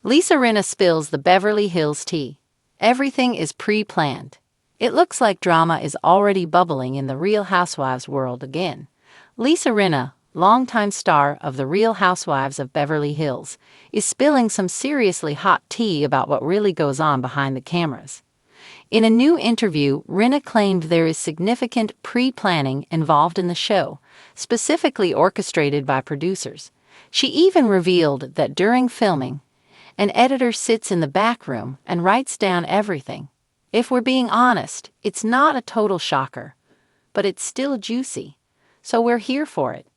Rinna spills the Beverly Hills tea. Everything is pre-planned. It looks like drama is already bubbling in the Real Housewives world again. Rinna, longtime star of the Real Housewives of Beverly Hills, is spilling some seriously hot tea about what really goes on behind the cameras. In a new interview, Rinna claimed there is significant pre-planning involved in the show, specifically orchestrated by producers. She even revealed that during filming, an editor sits in the back room and writes down everything. If we're being honest, it's not a total shocker, but it's still juicy, so we're here for it.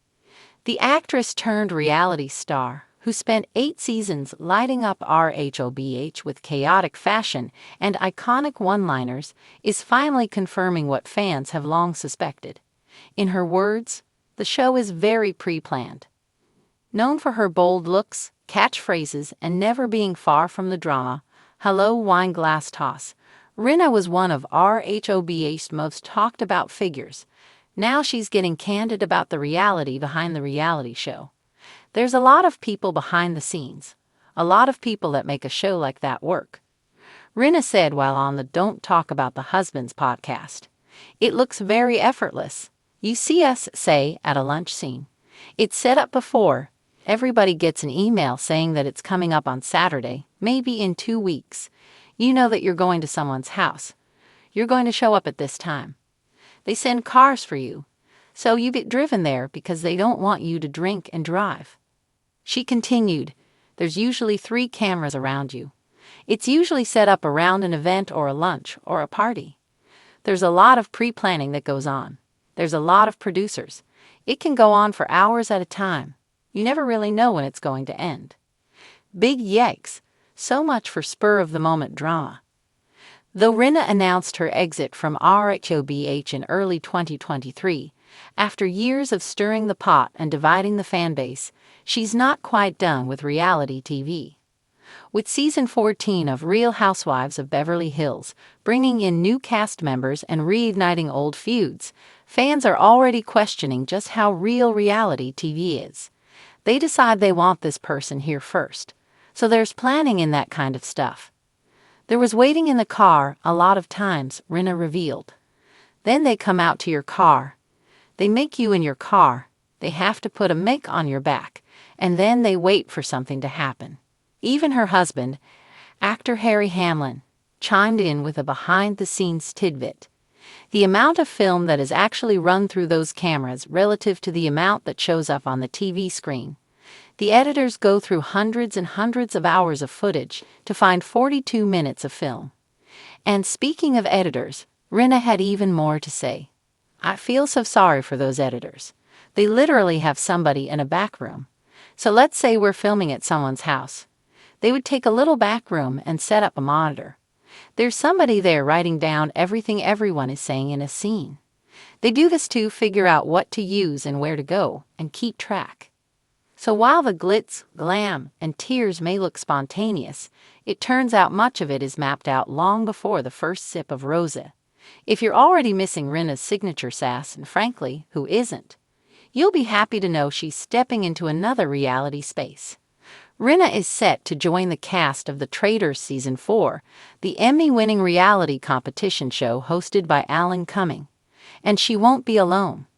The actress turned reality star, who spent 8 seasons lighting up RHOBH with chaotic fashion and iconic one-liners, is finally confirming what fans have long suspected. In her words, the show is very pre-planned. Known for her bold looks, catchphrases, and never being far from the drama, hello wine glass toss, Rinna was one of RHOBH's most talked about figures. Now she's getting candid about the reality behind the reality show. There's a lot of people behind the scenes, a lot of people that make a show like that work. Rinna said while on the Don't Talk About the Husbands podcast, "It looks very effortless. You see us, say, at a lunch scene. It's set up before. Everybody gets an email saying that it's coming up on Saturday, maybe in 2 weeks. You know that you're going to someone's house. You're going to show up at this time. They send cars for you, so you get driven there because they don't want you to drink and drive." She continued, "There's usually 3 cameras around you. It's usually set up around an event or a lunch or a party. There's a lot of pre-planning that goes on. There's a lot of producers. It can go on for hours at a time. You never really know when it's going to end." Big yikes. So much for spur-of-the-moment drama. Though Rinna announced her exit from RHOBH in early 2023, after years of stirring the pot and dividing the fanbase, she's not quite done with reality TV. With season 14 of Real Housewives of Beverly Hills bringing in new cast members and reigniting old feuds, fans are already questioning just how real reality TV is. They decide they want this person here first, so there's planning in that kind of stuff. "There was waiting in the car a lot of times," Rinna revealed. "Then they come out to your car. They make you in your car. They have to put a mic on your back, and then they wait for something to happen." Even her husband, actor Harry Hamlin, chimed in with a behind-the-scenes tidbit. "The amount of film that is actually run through those cameras relative to the amount that shows up on the TV screen. The editors go through hundreds and hundreds of hours of footage to find 42 minutes of film." And speaking of editors, Rinna had even more to say. "I feel so sorry for those editors. They literally have somebody in a back room. So let's say we're filming at someone's house. They would take a little back room and set up a monitor. There's somebody there writing down everything everyone is saying in a scene. They do this to figure out what to use and where to go and keep track. So while the glitz, glam, and tears may look spontaneous, it turns out much of it is mapped out long before the first sip of rosé. If you're already missing Rinna's signature sass, and frankly, who isn't, you'll be happy to know she's stepping into another reality space. Rinna is set to join the cast of The Traitors Season 4, the Emmy-winning reality competition show hosted by Alan Cumming. And she won't be alone.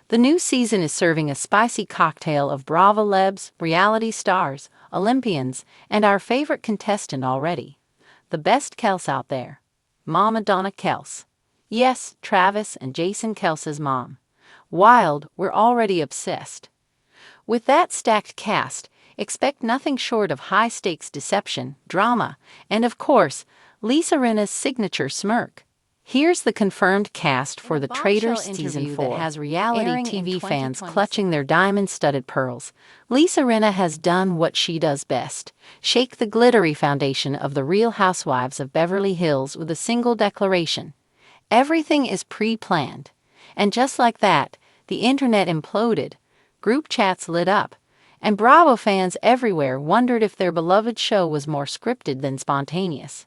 The new season is serving a spicy cocktail of Bravo celebs, reality stars, Olympians, and our favorite contestant already, the best Kels out there, Mama Donna Kels. Yes, Travis and Jason Kels's mom. Wild, we're already obsessed. With that stacked cast, expect nothing short of high-stakes deception, drama, and of course, Rinna's signature smirk. Here's the confirmed cast for The Traitors Season 4 that has reality TV fans clutching their diamond-studded pearls. Rinna has done what she does best, shake the glittery foundation of the Real Housewives of Beverly Hills with a single declaration. Everything is pre-planned. And just like that, the internet imploded, group chats lit up, and Bravo fans everywhere wondered if their beloved show was more scripted than spontaneous.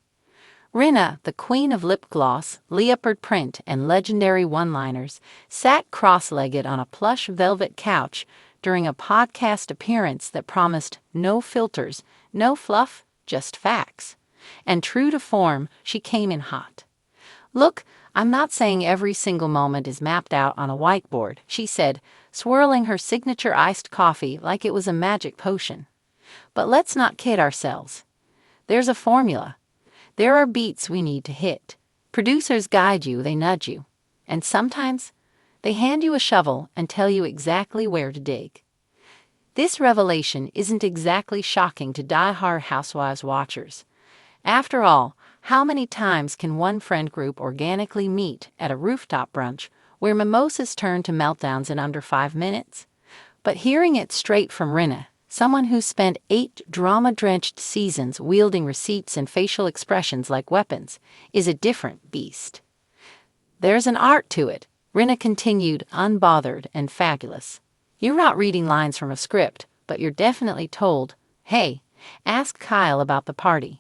Rinna, the queen of lip gloss, leopard print, and legendary one-liners, sat cross-legged on a plush velvet couch during a podcast appearance that promised no filters, no fluff, just facts. And true to form, she came in hot. "Look, I'm not saying every single moment is mapped out on a whiteboard," she said, swirling her signature iced coffee like it was a magic potion. "But let's not kid ourselves. There's a formula. There are beats we need to hit. Producers guide you, they nudge you. And sometimes, they hand you a shovel and tell you exactly where to dig." This revelation isn't exactly shocking to die-hard Housewives watchers. After all, how many times can one friend group organically meet at a rooftop brunch where mimosas turn to meltdowns in under 5 minutes? But hearing it straight from Rinna, someone who spent 8 drama-drenched seasons wielding receipts and facial expressions like weapons, is a different beast. "There's an art to it," Rinna continued, unbothered and fabulous. "You're not reading lines from a script, but you're definitely told, 'Hey, ask Kyle about the party.'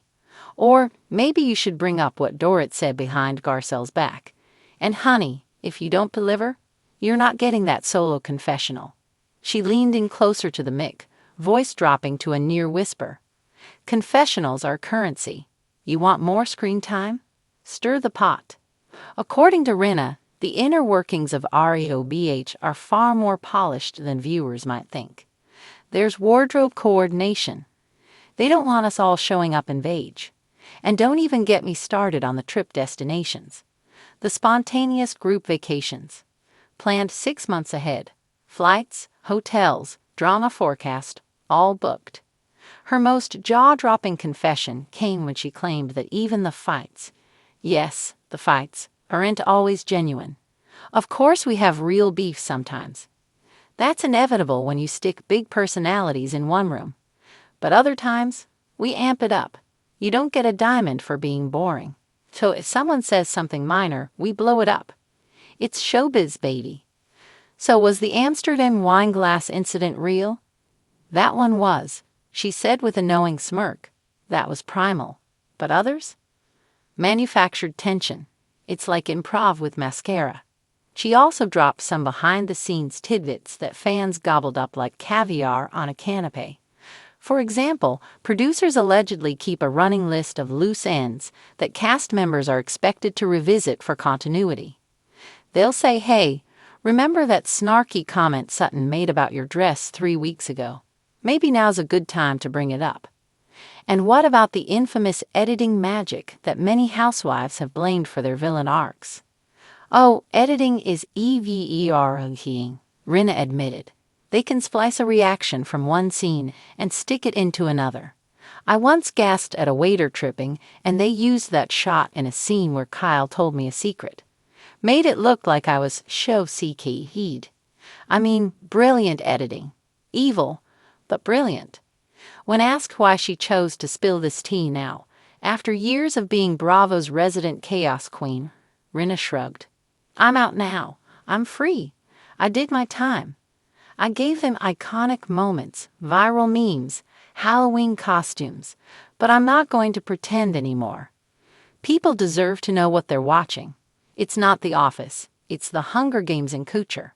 Or maybe you should bring up what Dorit said behind Garcelle's back. And honey, if you don't deliver, you're not getting that solo confessional." She leaned in closer to the mic, voice dropping to a near whisper. "Confessionals are currency. You want more screen time? Stir the pot." According to Rinna, the inner workings of REOBH are far more polished than viewers might think. There's wardrobe coordination. They don't want us all showing up in beige. And don't even get me started on the trip destinations. The spontaneous group vacations. Planned 6 months ahead. Flights, hotels, drama forecast, all booked. Her most jaw-dropping confession came when she claimed that even the fights, yes, the fights, aren't always genuine. "Of course we have real beef sometimes. That's inevitable when you stick big personalities in one room. But other times, we amp it up. You don't get a diamond for being boring. So if someone says something minor, we blow it up. It's showbiz, baby." So was the Amsterdam wine glass incident real? "That one was," she said with a knowing smirk. "That was primal. But others? Manufactured tension. It's like improv with mascara." She also dropped some behind-the-scenes tidbits that fans gobbled up like caviar on a canapé. For example, producers allegedly keep a running list of loose ends that cast members are expected to revisit for continuity. They'll say, "Hey, remember that snarky comment Sutton made about your dress 3 weeks ago? Maybe now's a good time to bring it up." And what about the infamous editing magic that many housewives have blamed for their villain arcs? "Oh, editing is everything," Rinna admitted. "They can splice a reaction from one scene and stick it into another. I once gasped at a waiter tripping, and they used that shot in a scene where Kyle told me a secret. Made it look like I was show-CK'd. I mean, brilliant editing. Evil, but brilliant." When asked why she chose to spill this tea now, after years of being Bravo's resident chaos queen, Rinna shrugged. "I'm out now. I'm free. I did my time. I gave them iconic moments, viral memes, Halloween costumes, but I'm not going to pretend anymore. People deserve to know what they're watching. It's not The Office, it's the Hunger Games in couture."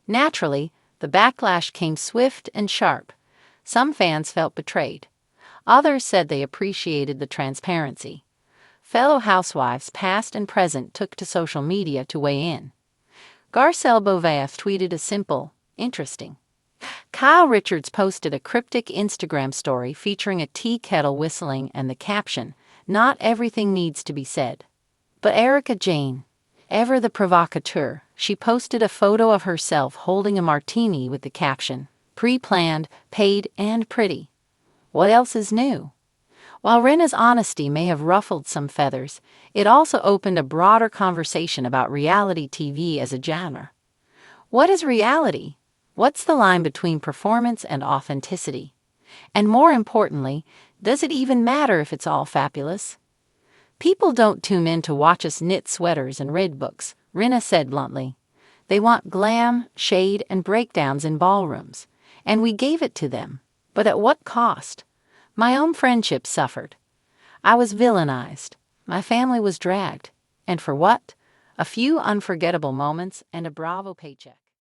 Naturally, the backlash came swift and sharp. Some fans felt betrayed. Others said they appreciated the transparency. Fellow housewives, past and present, took to social media to weigh in. Garcelle Beauvais tweeted a simple, "Interesting." Kyle Richards posted a cryptic Instagram story featuring a tea kettle whistling and the caption, "Not everything needs to be said." But Erica Jane, ever the provocateur, she posted a photo of herself holding a martini with the caption, "Pre-planned, paid, and pretty. What else is new?" While Rinna's honesty may have ruffled some feathers, it also opened a broader conversation about reality TV as a genre. What is reality? What's the line between performance and authenticity? And more importantly, does it even matter if it's all fabulous? "People don't tune in to watch us knit sweaters and read books," Rinna said bluntly. "They want glam, shade, and breakdowns in ballrooms. And we gave it to them. But at what cost? My own friendship suffered. I was villainized. My family was dragged. And for what? A few unforgettable moments and a Bravo paycheck."